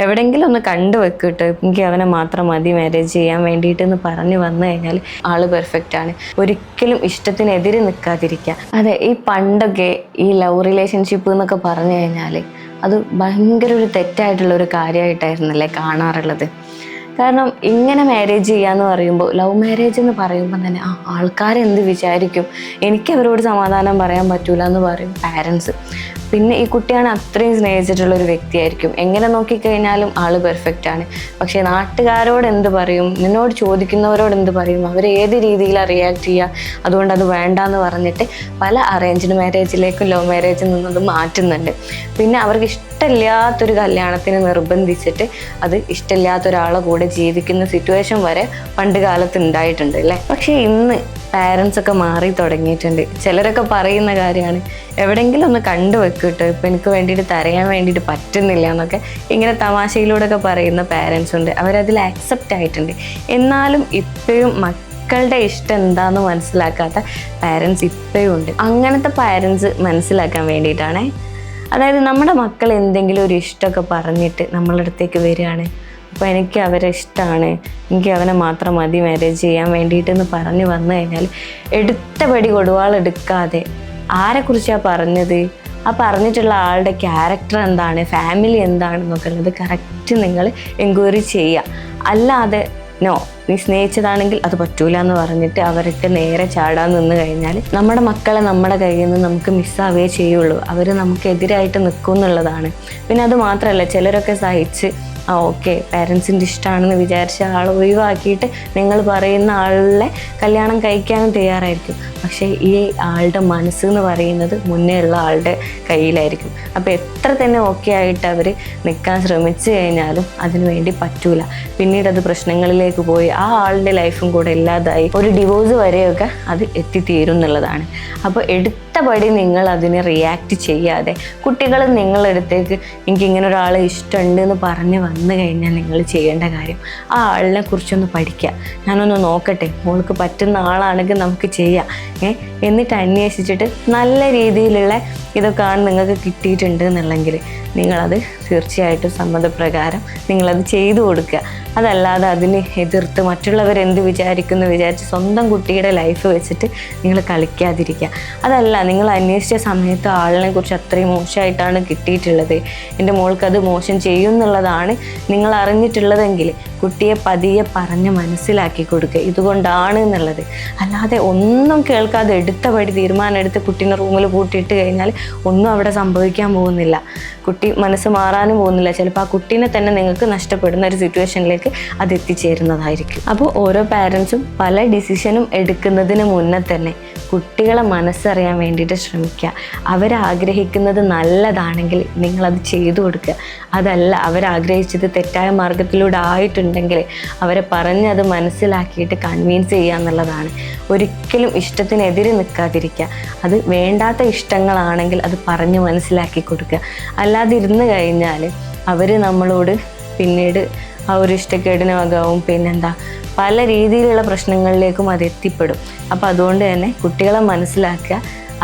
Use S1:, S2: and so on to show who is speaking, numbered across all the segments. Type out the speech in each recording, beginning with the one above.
S1: എവിടെയെങ്കിലും ഒന്ന് കണ്ടു വെക്കിട്ട് എനിക്ക് അവനെ മാത്രം മതി മാരേജ് ചെയ്യാൻ വേണ്ടിയിട്ടെന്ന് പറഞ്ഞു വന്നു കഴിഞ്ഞാൽ ആള് പെർഫെക്റ്റ് ആണ്. ഒരിക്കലും ഇഷ്ടത്തിനെതിരെ നിൽക്കാതിരിക്കുക. അതെ, ഈ പണ്ടൊക്കെ ഈ ലവ് റിലേഷൻഷിപ്പ് എന്നൊക്കെ പറഞ്ഞു കഴിഞ്ഞാൽ അത് ഭയങ്കര ഒരു തെറ്റായിട്ടുള്ള ഒരു കാര്യമായിട്ടായിരുന്നല്ലേ കാണാറുള്ളത്. കാരണം ഇങ്ങനെ മാരേജ് ചെയ്യാന്ന് പറയുമ്പോൾ, ലവ് മാരേജ് എന്ന് പറയുമ്പോൾ തന്നെ ആൾക്കാരെന്ത് വിചാരിക്കും, എനിക്ക് അവരോട് സമാധാനം പറയാൻ പറ്റൂല എന്ന് പറയും പാരൻസ്. പിന്നെ ഈ കുട്ടിയാണ് അത്രയും സ്നേഹിച്ചിട്ടുള്ള ഒരു വ്യക്തിയായിരിക്കും. എങ്ങനെ നോക്കിക്കഴിഞ്ഞാലും ആള് പെർഫെക്റ്റ് ആണ്. പക്ഷേ നാട്ടുകാരോട് എന്ത് പറയും, നിന്നോട് ചോദിക്കുന്നവരോട് എന്ത് പറയും, അവർ ഏത് രീതിയിലാണ് റിയാക്ട് ചെയ്യുക, അതുകൊണ്ട് അത് വേണ്ടാന്ന് പറഞ്ഞിട്ട് പല അറേഞ്ച്ഡ് മാരേജിലേക്കും ലവ് മാരേജിൽ നിന്നത് മാറ്റുന്നുണ്ട്. പിന്നെ അവർക്ക് ഇഷ്ടമില്ലാത്തൊരു കല്യാണത്തിന് നിർബന്ധിച്ചിട്ട് അത് ഇഷ്ടമില്ലാത്ത ഒരാളെ കൂടെ ജീവിക്കുന്ന സിറ്റുവേഷൻ വരെ പണ്ട് കാലത്ത് ഉണ്ടായിട്ടുണ്ട് അല്ലേ. പക്ഷേ ഇന്ന് പാരൻസ് ഒക്കെ മാറി തുടങ്ങിയിട്ടുണ്ട്. ചിലരൊക്കെ പറയുന്ന കാര്യമാണ്, എവിടെയെങ്കിലും ഒന്ന് കണ്ടു വെക്കിട്ട് ഇപ്പം എനിക്ക് വേണ്ടിയിട്ട് തരയാൻ വേണ്ടിയിട്ട് പറ്റുന്നില്ല എന്നൊക്കെ ഇങ്ങനെ തമാശയിലൂടെ ഒക്കെ പറയുന്ന പാരൻസ് ഉണ്ട്. അവരതിൽ ആക്സെപ്റ്റ് ആയിട്ടുണ്ട്. എന്നാലും ഇപ്പോഴും മക്കളുടെ ഇഷ്ടം എന്താണെന്ന് മനസ്സിലാക്കാത്ത പാരൻസ് ഇപ്പോഴും ഉണ്ട്. അങ്ങനത്തെ പാരൻസ് മനസ്സിലാക്കാൻ വേണ്ടിയിട്ടാണ്. അതായത് നമ്മുടെ മക്കൾ എന്തെങ്കിലും ഒരു ഇഷ്ടമൊക്കെ പറഞ്ഞിട്ട് നമ്മളുടെ അടുത്തേക്ക് വരികയാണ്, അപ്പോൾ എനിക്ക് അവരെ ഇഷ്ടമാണ്, എനിക്ക് അവനെ മാത്രം മതി മാരേജ് ചെയ്യാൻ വേണ്ടിയിട്ടെന്ന് പറഞ്ഞു വന്നു കഴിഞ്ഞാൽ എടുത്ത പടി കൊടുവാളെടുക്കാതെ ആരെക്കുറിച്ചാണ് പറഞ്ഞത്, ആ പറഞ്ഞിട്ടുള്ള ആളുടെ ക്യാരക്ടർ എന്താണ്, ഫാമിലി എന്താണെന്നൊക്കെ ഉള്ളത് കറക്റ്റ് നിങ്ങൾ എൻക്വയറി ചെയ്യുക. അല്ലാതെ നോ നീ സ്നേഹിച്ചതാണെങ്കിൽ അത് പറ്റൂല എന്ന് പറഞ്ഞിട്ട് അവർക്ക് നേരെ ചാടാൻ നിന്ന് കഴിഞ്ഞാൽ നമ്മുടെ മക്കളെ നമ്മുടെ കയ്യിൽ നിന്ന് നമുക്ക് മിസ്സാവേ ചെയ്യുള്ളൂ. അവർ നമുക്കെതിരായിട്ട് നിൽക്കും എന്നുള്ളതാണ്. പിന്നെ അത് മാത്രമല്ല, ചിലരൊക്കെ സഹിച്ച് ഓക്കെ പാരൻസിൻ്റെ ഇഷ്ടമാണെന്ന് വിചാരിച്ച ആൾ ഒഴിവാക്കിയിട്ട് നിങ്ങൾ പറയുന്ന ആളിലെ കല്യാണം കഴിക്കാനും തയ്യാറായിരിക്കും. പക്ഷേ ഈ ആളുടെ മനസ്സ് എന്ന് പറയുന്നത് മുന്നേ ഉള്ള ആളുടെ കയ്യിലായിരിക്കും. അപ്പോൾ എത്ര തന്നെ ഓക്കെ ആയിട്ട് അവർ നിൽക്കാൻ ശ്രമിച്ചു കഴിഞ്ഞാലും അതിനു വേണ്ടി പറ്റൂല. പിന്നീട് അത് പ്രശ്നങ്ങളിലേക്ക് പോയി ആ ആളുടെ ലൈഫും കൂടെ ഇല്ലാതായി ഒരു ഡിവോഴ്സ് വരെയൊക്കെ അത് എത്തിത്തീരും എന്നുള്ളതാണ്. അപ്പോൾ എടുത്ത പടി നിങ്ങൾ അതിനെ റിയാക്ട് ചെയ്യാതെ, കുട്ടികൾ നിങ്ങളടുത്തേക്ക് എനിക്കിങ്ങനെ ഒരാളെ ഇഷ്ടമുണ്ട് എന്ന് പറഞ്ഞ് വന്നു കഴിഞ്ഞാൽ നിങ്ങൾ ചെയ്യേണ്ട കാര്യം ആ ആളിനെ കുറിച്ചൊന്ന് പഠിക്കുക. ഞാനൊന്ന് നോക്കട്ടെ, മോൾക്ക് പറ്റുന്ന ആളാണെങ്കിൽ നമുക്ക് ചെയ്യാം എന്നിട്ട് അന്വേഷിച്ചിട്ട് നല്ല രീതിയിലുള്ള ഇതൊക്കെയാണ് നിങ്ങൾക്ക് കിട്ടിയിട്ടുണ്ട് എന്നുണ്ടെങ്കിൽ നിങ്ങളത് തീർച്ചയായിട്ടും സമ്മതപ്രകാരം നിങ്ങളത് ചെയ്തു കൊടുക്കുക. അതല്ലാതെ അതിനെ എതിർത്ത് മറ്റുള്ളവരെന്ത് വിചാരിക്കുന്നു വിചാരിച്ച് സ്വന്തം കുട്ടിയുടെ ലൈഫ് വെച്ചിട്ട് നിങ്ങൾ കളിക്കാതിരിക്കുക. അതല്ല, നിങ്ങൾ അന്വേഷിച്ച സമയത്ത് ആളിനെ കുറിച്ച് അത്രയും മോശമായിട്ടാണ് കിട്ടിയിട്ടുള്ളത്, എൻ്റെ മോൾക്കത് മോശം ചെയ്യുമെന്നുള്ളതാണ് നിങ്ങൾ അറിഞ്ഞിട്ടുള്ളതെങ്കിൽ കുട്ടിയെ പതിയെ പറഞ്ഞ് മനസ്സിലാക്കി കൊടുക്കുക ഇതുകൊണ്ടാണ് എന്നുള്ളത്. അല്ലാതെ ഒന്നും കേൾക്കാതെ എടുത്ത പടി തീരുമാനം എടുത്ത് കുട്ടീനെ റൂമിൽ പൂട്ടിയിട്ട് കഴിഞ്ഞാൽ ഒന്നും അവിടെ സംഭവിക്കാൻ പോകുന്നില്ല. കുട്ടി മനസ്സ് മാറാനും പോകുന്നില്ല. ചിലപ്പോൾ ആ കുട്ടീനെ തന്നെ നിങ്ങൾക്ക് നഷ്ടപ്പെടുന്ന ഒരു സിറ്റുവേഷനിലേക്ക് അത് എത്തിച്ചേരുന്നതായിരിക്കും. അപ്പോൾ ഓരോ പാരൻസും പല ഡിസിഷനും എടുക്കുന്നതിന് മുന്നേ തന്നെ കുട്ടികളെ മനസ്സറിയാൻ വേണ്ടിയിട്ട് ശ്രമിക്കുക. അവരാഗ്രഹിക്കുന്നത് നല്ലതാണെങ്കിൽ നിങ്ങളത് ചെയ്തു കൊടുക്കുക. അതല്ല, അവരാഗ്രഹിച്ചത് തെറ്റായ മാർഗത്തിലൂടെ ആയിട്ടുണ്ടെങ്കിൽ അവരെ പറഞ്ഞ് അത് മനസ്സിലാക്കിയിട്ട് കൺവിൻസ് ചെയ്യുക എന്നുള്ളതാണ്. ഒരിക്കലും ഇഷ്ടത്തിനെതിരെ നിൽക്കാതിരിക്കുക. അത് വേണ്ടാത്ത ഇഷ്ടങ്ങളാണെങ്കിൽ അത് പറഞ്ഞ് മനസ്സിലാക്കി കൊടുക്കുക. അല്ലാതെ ഇരുന്ന് കഴിഞ്ഞാൽ അവർ നമ്മളോട് പിന്നീട് ആ ഒരു ഇഷ്ടക്കേടിന് വകവും പിന്നെന്താ പല രീതിയിലുള്ള പ്രശ്നങ്ങളിലേക്കും അത് എത്തിപ്പെടും. അപ്പോൾ അതുകൊണ്ട് തന്നെ കുട്ടികളെ മനസ്സിലാക്കുക.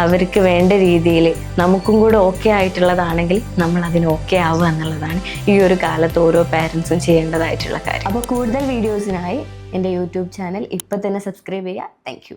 S1: അവർക്ക് വേണ്ട രീതിയിൽ നമുക്കും കൂടെ ഓക്കെ ആയിട്ടുള്ളതാണെങ്കിൽ നമ്മൾ അതിന് ഓക്കെ ആവുക എന്നുള്ളതാണ് ഈ ഒരു കാലത്ത് ഓരോ പാരൻസും ചെയ്യേണ്ടതായിട്ടുള്ള കാര്യം. അപ്പോൾ കൂടുതൽ വീഡിയോസിനായി എൻ്റെ യൂട്യൂബ് ചാനൽ ഇപ്പം തന്നെ സബ്സ്ക്രൈബ് ചെയ്യുക. താങ്ക്